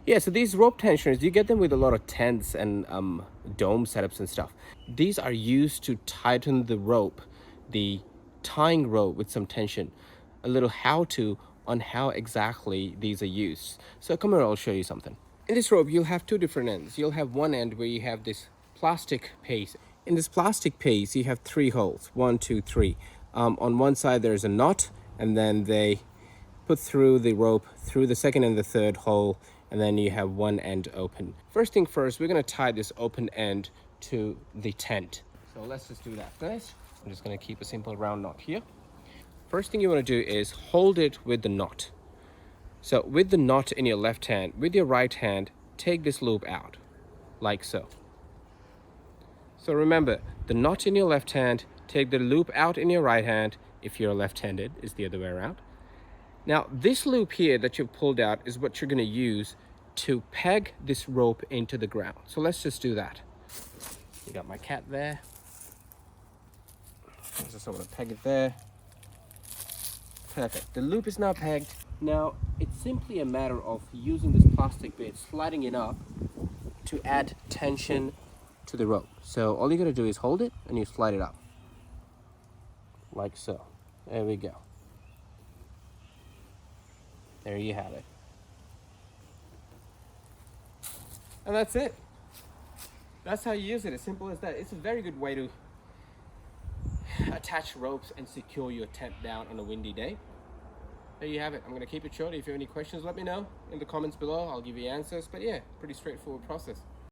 Yeah, so these rope tensioners, you get them with a lot of tents and dome setups and stuff. These are used to tighten the rope, the tying rope with some tension. A little how-to on how exactly these are used. So come here, I'll show you something. In this rope, you'll have two different ends. You'll have one end where you have this plastic pace. In this plastic pace, you have three holes, 1, 2, 3. On one side, there's a knot, and then they put through the rope through the second and the third hole, and then you have one end open. First thing first, we're gonna tie this open end to the tent. So let's just do that first. I'm just gonna keep a simple round knot here. First thing you wanna do is hold it with the knot. So with the knot in your left hand, with your right hand, take this loop out, like so. So remember, the knot in your left hand, take the loop out in your right hand. If you're left-handed, it's the other way around. Now, this loop here that you've pulled out is what you're going to use to peg this rope into the ground. So let's just do that. You got my cat there. I just want to peg it there. Perfect. The loop is now pegged. Now, it's simply a matter of using this plastic bit, sliding it up to add tension to the rope. So all you got to do is hold it and you slide it up. Like so. There we go. There you have it. And that's it. That's how you use it, as simple as that. It's a very good way to attach ropes and secure your tent down on a windy day. There you have it. I'm going to keep it short. If you have any questions, let me know in the comments below. I'll give you answers. But yeah, pretty straightforward process.